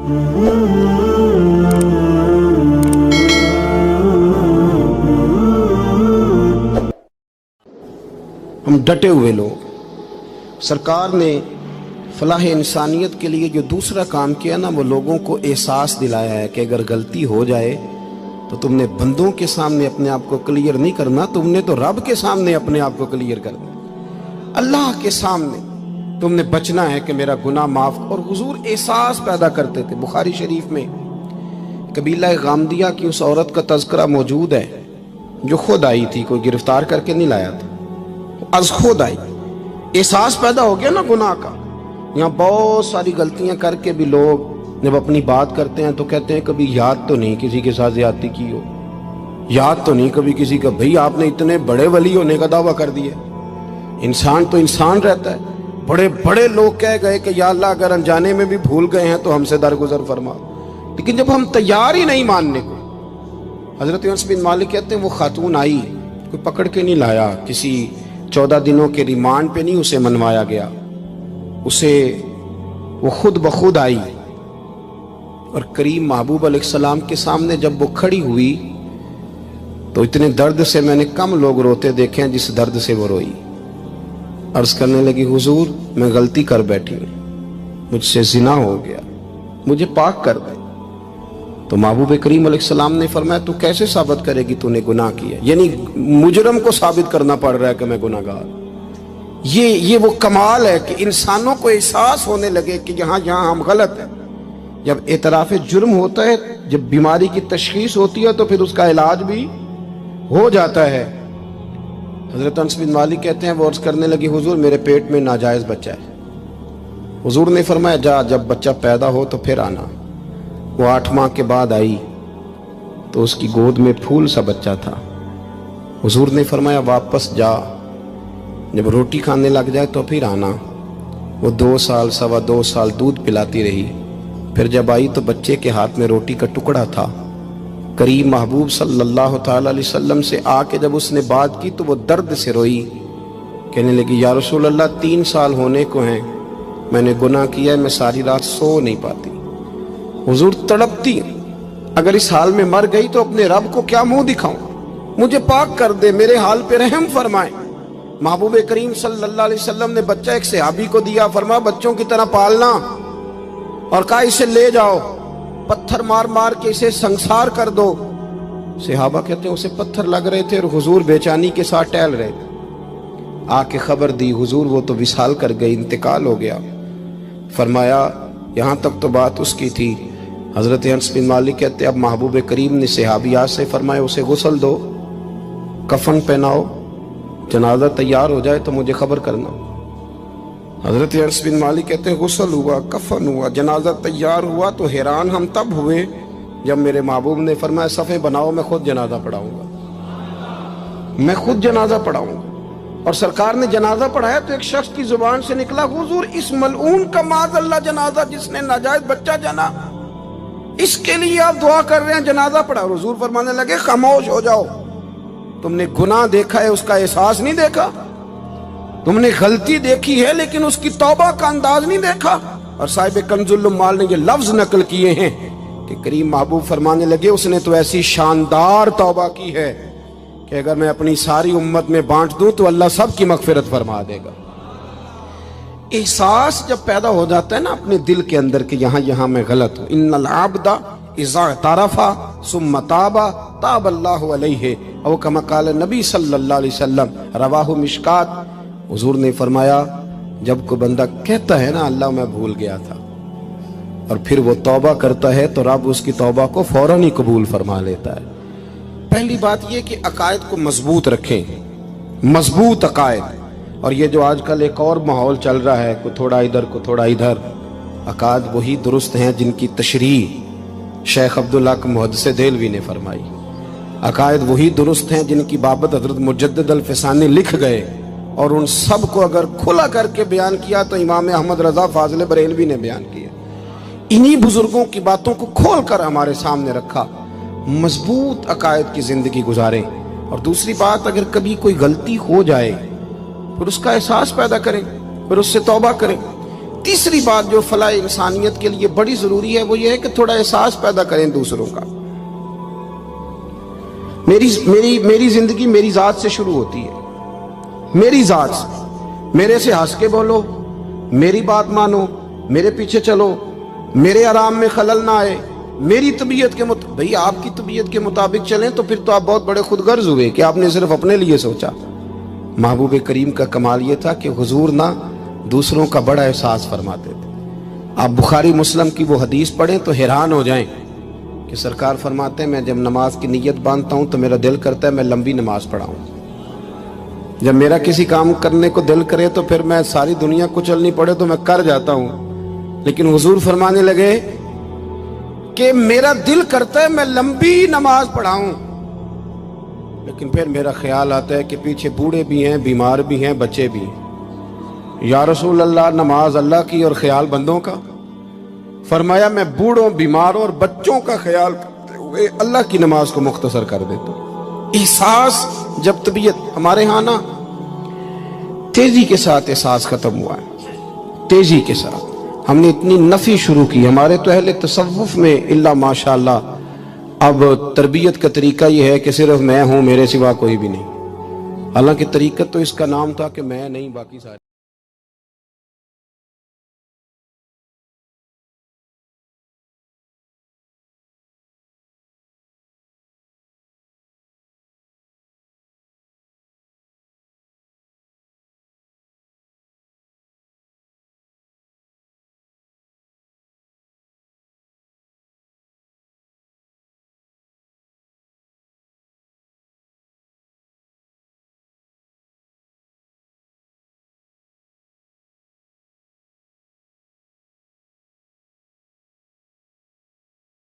ہم ڈٹے ہوئے لوگ. سرکار نے فلاح انسانیت کے لیے جو دوسرا کام کیا نا، وہ لوگوں کو احساس دلایا ہے کہ اگر غلطی ہو جائے تو تم نے بندوں کے سامنے اپنے آپ کو کلیئر نہیں کرنا، تم نے تو رب کے سامنے اپنے آپ کو کلیئر کرنا. اللہ کے سامنے تم نے بچنا ہے کہ میرا گناہ معاف. اور حضور احساس پیدا کرتے تھے. بخاری شریف میں قبیلہ غامدیہ کی اس عورت کا تذکرہ موجود ہے جو خود آئی تھی، کوئی گرفتار کر کے نہیں لایا تھا، از خود آئی. احساس پیدا ہو گیا نا گناہ کا. یہاں بہت ساری غلطیاں کر کے بھی لوگ جب اپنی بات کرتے ہیں تو کہتے ہیں کبھی یاد تو نہیں کسی کے ساتھ زیادتی کی ہو، یاد تو نہیں کبھی کسی کا. بھئی آپ نے اتنے بڑے ولی ہونے کا دعویٰ کر دیا. انسان تو انسان رہتا ہے. بڑے بڑے لوگ کہہ گئے کہ یا اللہ اگر انجانے میں بھی بھول گئے ہیں تو ہم سے درگزر فرما. لیکن جب ہم تیار ہی نہیں ماننے کو. حضرت انس بن مالک کہتے ہیں وہ خاتون آئی، کوئی پکڑ کے نہیں لایا، کسی 14 دنوں کے ریمانڈ پہ نہیں اسے منوایا گیا، اسے وہ خود بخود آئی. اور کریم محبوب علیہ السلام کے سامنے جب وہ کھڑی ہوئی تو اتنے درد سے میں نے کم لوگ روتے دیکھے ہیں جس درد سے وہ روئی. عرض کرنے لگی حضور میں غلطی کر بیٹھی ہوں، مجھ سے زنا ہو گیا، مجھے پاک کر دے. تو محبوب کریم علیہ السلام نے فرمایا تو کیسے ثابت کرے گی تو نے گناہ کیا؟ یعنی مجرم کو ثابت کرنا پڑ رہا ہے کہ میں گناہ گار. یہ وہ کمال ہے کہ انسانوں کو احساس ہونے لگے کہ یہاں ہم غلط ہیں. جب اعتراف جرم ہوتا ہے، جب بیماری کی تشخیص ہوتی ہے تو پھر اس کا علاج بھی ہو جاتا ہے. حضرت انس بن مالک کہتے ہیں وہ عرض کرنے لگی حضور میرے پیٹ میں ناجائز بچہ ہے. حضور نے فرمایا جا جب بچہ پیدا ہو تو پھر آنا. وہ 8 ماہ کے بعد آئی تو اس کی گود میں پھول سا بچہ تھا. حضور نے فرمایا واپس جا، جب روٹی کھانے لگ جائے تو پھر آنا. وہ 2 سال 2.25 سال دودھ پلاتی رہی. پھر جب آئی تو بچے کے ہاتھ میں روٹی کا ٹکڑا تھا. کریم محبوب صلی اللہ تعالی علیہ وسلم سے آ کے جب اس نے بات کی تو وہ درد سے روئی، کہنے لگی یا رسول اللہ 3 سال ہونے کو ہیں، میں نے گناہ کیا ہے، میں ساری رات سو نہیں پاتی. حضور تڑپتی، اگر اس حال میں مر گئی تو اپنے رب کو کیا منہ دکھاؤں، مجھے پاک کر دے، میرے حال پہ رحم فرمائے. محبوب کریم صلی اللہ علیہ وسلم نے بچہ ایک صحابی کو دیا، فرمایا بچوں کی طرح پالنا، اور کہا اسے لے جاؤ، پتھر مار مار کے اسے سنسار کر دو. صحابہ کہتے ہیں اسے پتھر لگ رہے تھے اور حضور بے چینی کے ساتھ ٹہل رہے تھے. آ کے خبر دی حضور وہ تو وصال کر گئی، انتقال ہو گیا. فرمایا یہاں تک تو بات اس کی تھی. حضرت انس بن مالک کہتے اب محبوب کریم نے صحابیات سے فرمایا اسے غسل دو، کفن پہناؤ، جنازہ تیار ہو جائے تو مجھے خبر کرنا. حضرت انس بن مالک کہتے ہیں غسل ہوا، کفن ہوا، جنازہ تیار ہوا تو حیران ہم تب ہوئے جب میرے محبوب نے فرمایا صفیں بناؤ، میں خود جنازہ پڑھاؤں گا، میں خود جنازہ پڑھاؤں گا. اور سرکار نے جنازہ پڑھایا تو ایک شخص کی زبان سے نکلا حضور اس ملعون کا معاذ اللہ جنازہ جس نے ناجائز بچہ جنا، اس کے لیے آپ دعا کر رہے ہیں، جنازہ پڑھا. حضور فرمانے لگے خاموش ہو جاؤ، تم نے گناہ دیکھا ہے، اس کا احساس نہیں دیکھا. تم نے غلطی دیکھی ہے لیکن اس کی توبہ کا انداز نہیں دیکھا. اور صاحب کنز العمال نے یہ لفظ نقل کیے ہیں کہ کریم محبوب فرمانے لگے اس نے تو ایسی شاندار توبہ کی ہے کہ اگر میں اپنی ساری امت میں بانٹ دوں تو اللہ سب کی مغفرت فرما دے گا. احساس جب پیدا ہو جاتا ہے نا اپنے دل کے اندر کہ یہاں میں غلط ہوں. ان العبد اذا اعترف ثم تاب تاب اللہ علیہ او کما قال نبی صلی اللہ علیہ وسلم، رواہ مشکات. حضور نے فرمایا جب کوئی بندہ کہتا ہے نا اللہ میں بھول گیا تھا اور پھر وہ توبہ کرتا ہے تو رب اس کی توبہ کو فوراً ہی قبول فرما لیتا ہے. پہلی بات یہ کہ عقائد کو مضبوط رکھیں، مضبوط عقائد. اور یہ جو آج کل ایک اور ماحول چل رہا ہے، کوئی تھوڑا ادھر کو تھوڑا ادھر، عقائد وہی درست ہیں جن کی تشریح شیخ عبدالحق محدث دہلوی نے فرمائی. عقائد وہی درست ہیں جن کی بابت حضرت مجدد الفسانی لکھ گئے، اور ان سب کو اگر کھلا کر کے بیان کیا تو امام احمد رضا فاضل بریلوی نے بیان کیا. انہی بزرگوں کی باتوں کو کھول کر ہمارے سامنے رکھا. مضبوط عقائد کی زندگی گزاریں. اور دوسری بات، اگر کبھی کوئی غلطی ہو جائے پھر اس کا احساس پیدا کریں، پھر اس سے توبہ کریں. تیسری بات جو فلاح انسانیت کے لیے بڑی ضروری ہے وہ یہ ہے کہ تھوڑا احساس پیدا کریں دوسروں کا. میری زندگی میری ذات سے شروع ہوتی ہے، میری ذات سے. میرے سے ہنس کے بولو، میری بات مانو، میرے پیچھے چلو، میرے آرام میں خلل نہ آئے، میری طبیعت کے بھئی آپ کی طبیعت کے مطابق چلیں تو پھر تو آپ بہت بڑے خود غرض ہوئے کہ آپ نے صرف اپنے لیے سوچا. محبوب کریم کا کمال یہ تھا کہ حضور نہ دوسروں کا بڑا احساس فرماتے تھے. آپ بخاری مسلم کی وہ حدیث پڑھیں تو حیران ہو جائیں کہ سرکار فرماتے ہیں میں جب نماز کی نیت باندھتا ہوں تو میرا دل کرتا ہے میں لمبی نماز پڑھاؤں. جب میرا کسی کام کرنے کو دل کرے تو پھر میں ساری دنیا کچلنی پڑے تو میں کر جاتا ہوں. لیکن حضور فرمانے لگے کہ میرا دل کرتا ہے میں لمبی نماز پڑھاؤں، لیکن پھر میرا خیال آتا ہے کہ پیچھے بوڑھے بھی ہیں، بیمار بھی ہیں، بچے بھی ہیں. یا رسول اللہ نماز اللہ کی اور خیال بندوں کا. فرمایا میں بوڑھوں، بیماروں اور بچوں کا خیال کرتے ہوئے اللہ کی نماز کو مختصر کر دیتا ہوں. احساس جب طبیعت ہمارے ہاں نا تیزی کے ساتھ احساس ختم ہوا ہے، تیزی کے ساتھ ہم نے اتنی نفی شروع کی. ہمارے تو اہل تصوف میں الا ماشاءاللہ اب تربیت کا طریقہ یہ ہے کہ صرف میں ہوں، میرے سوا کوئی بھی نہیں. حالانکہ طریقت تو اس کا نام تھا کہ میں نہیں، باقی سارے